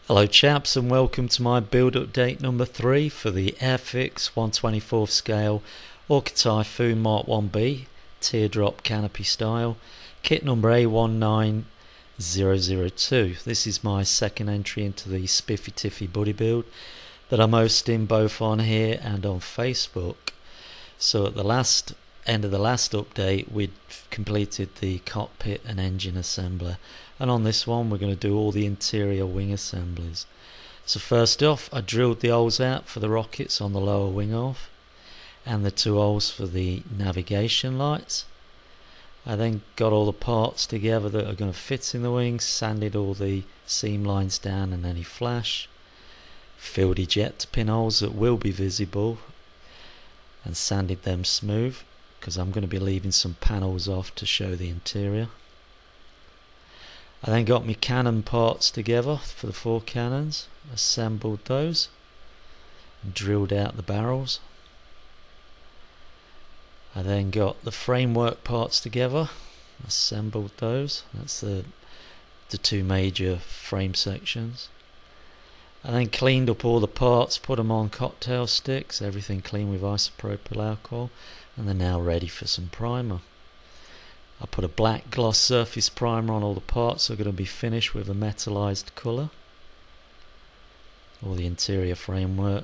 Hello chaps, and welcome to my build update number 3 for the Airfix 1/24 scale Orca Typhoon Mk.1b teardrop canopy style kit number A19002. This is my second entry into the Spiffy Tiffy buddy build that I'm hosting both on here and on Facebook. So at the end of the last update we'd completed the cockpit and engine assembler, and on this one we're going to do all the interior wing assemblies. So first off, I drilled the holes out for the rockets on the lower wing half and the 2 holes for the navigation lights. I then got all the parts together that are going to fit in the wings, sanded all the seam lines down and any flash, filled ejector pinholes that will be visible and sanded them smooth, because I'm going to be leaving some panels off to show the interior. I then got my cannon parts together for the 4 cannons, assembled those, and drilled out the barrels. I then got the framework parts together, assembled those. That's the 2 major frame sections. I then cleaned up all the parts, put them on cocktail sticks, everything clean with isopropyl alcohol, and they're now ready for some primer. I put a black gloss surface primer on all the parts, so they're going to be finished with a metallized colour. All the interior framework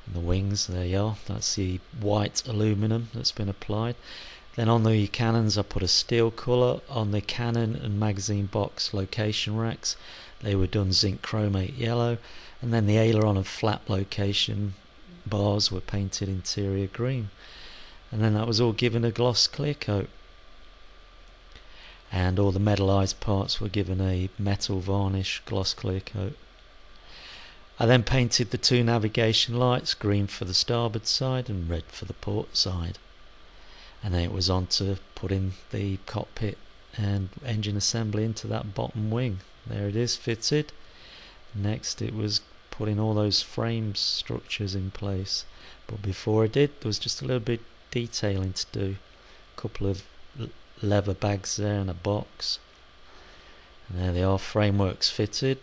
and the wings, there you are, that's the white aluminium that's been applied. Then on the cannons I put a steel colour. On the cannon and magazine box location racks, they were done zinc chromate yellow, and then the aileron and flap location bars were painted interior green, and then that was all given a gloss clear coat, and all the metallized parts were given a metal varnish gloss clear coat. I then painted the 2 navigation lights, green for the starboard side and red for the port side, and then it was on to putting the cockpit and engine assembly into that bottom wing. There it is, fitted. Next it was putting all those frame structures in place, but before I did, there was just a little bit detailing to do. A couple of leather bags there and a box, and there they are, frameworks fitted,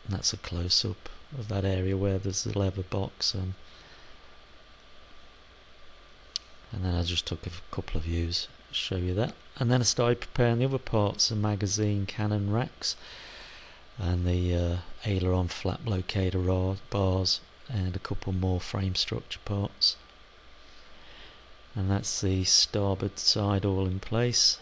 and that's a close-up of that area where there's the leather box and then I just took a couple of views to show you that, and then I started preparing the other parts, the magazine cannon racks and the aileron flap locator bars and a couple more frame structure parts. And that's the starboard side all in place,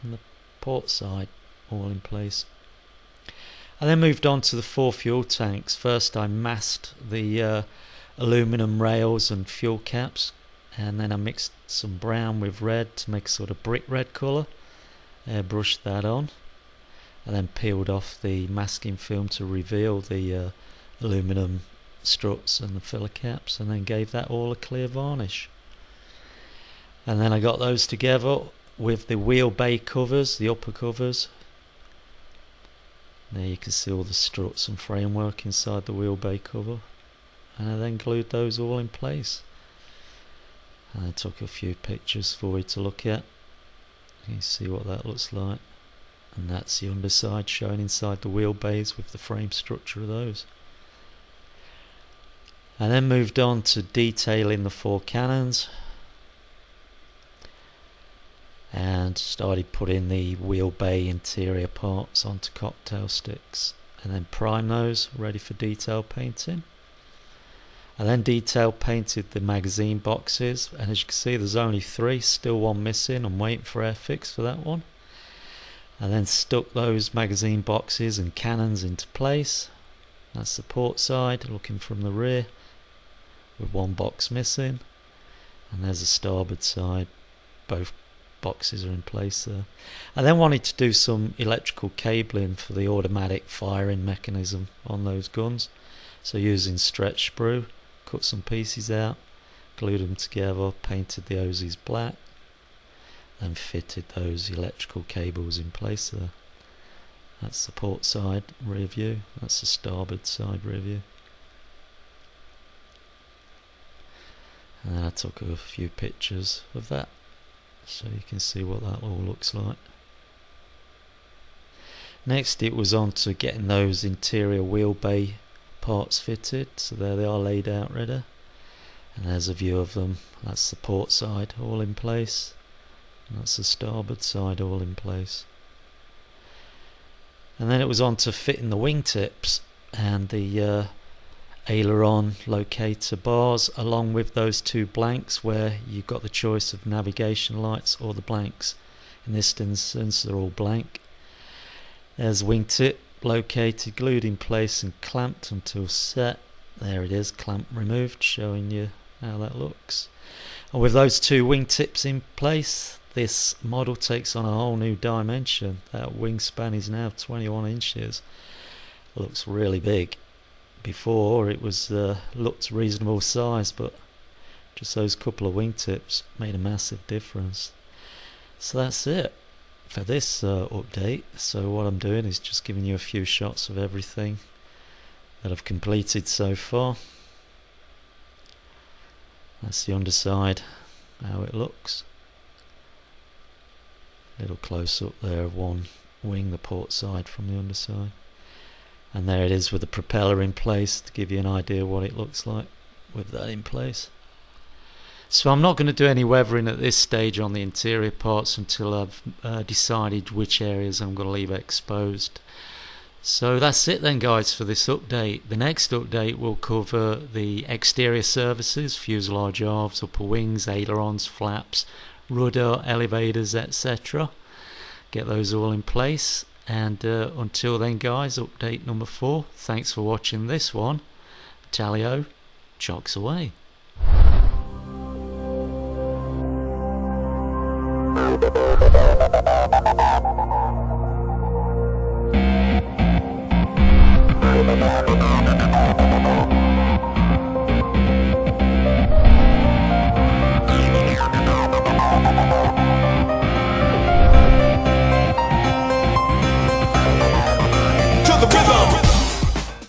and the port side all in place. I then moved on to the 4 fuel tanks. First I masked the aluminum rails and fuel caps, and then I mixed some brown with red to make a sort of brick red colour, airbrushed that on, and then peeled off the masking film to reveal the aluminum struts and the filler caps, and then gave that all a clear varnish. And then I got those together with the wheel bay covers, the upper covers. There you can see all the struts and framework inside the wheel bay cover, and I then glued those all in place. And I took a few pictures for you to look at. You can see what that looks like, and that's the underside shown inside the wheel bays with the frame structure of those. I then moved on to detailing the 4 cannons and started putting the wheel bay interior parts onto cocktail sticks, and then prime those ready for detail painting. I then detail painted the magazine boxes, and as you can see there's only 3, still 1 missing. I'm waiting for Airfix for that one. I then stuck those magazine boxes and cannons into place. That's the port side looking from the rear with 1 box missing, and there's the starboard side, both boxes are in place there. I then wanted to do some electrical cabling for the automatic firing mechanism on those guns, so using stretch sprue, cut some pieces out, glued them together, painted the hoses black, and fitted those electrical cables in place there. That's the port side rear view, that's the starboard side rear view. And then I took a few pictures of that so you can see what that all looks like. Next it was on to getting those interior wheel bay parts fitted, so there they are laid out ready, and there's a view of them. That's the port side all in place, and that's the starboard side all in place. And then it was on to fitting the wingtips and the aileron locator bars, along with those two blanks where you've got the choice of navigation lights or the blanks. In this instance they're all blank. There's the wingtip located, glued in place and clamped until set. There it is, clamp removed, showing you how that looks. And with those two wingtips in place, this model takes on a whole new dimension. That wingspan is now 21 inches. It looks really big. Before it was looked reasonable size, but just those couple of wingtips made a massive difference. So that's it for this update. So what I'm doing is just giving you a few shots of everything that I've completed so far. That's the underside, how it looks. Little close up there of one wing, the port side from the underside. And there it is with the propeller in place, to give you an idea what it looks like with that in place. So I'm not going to do any weathering at this stage on the interior parts until I've decided which areas I'm going to leave exposed. So that's it then guys for this update. The next update will cover the exterior surfaces, fuselage halves, upper wings, ailerons, flaps, rudder, elevators, etc. Get those all in place. And until then guys, update number 4. Thanks for watching this one. Tally-ho, chocks away.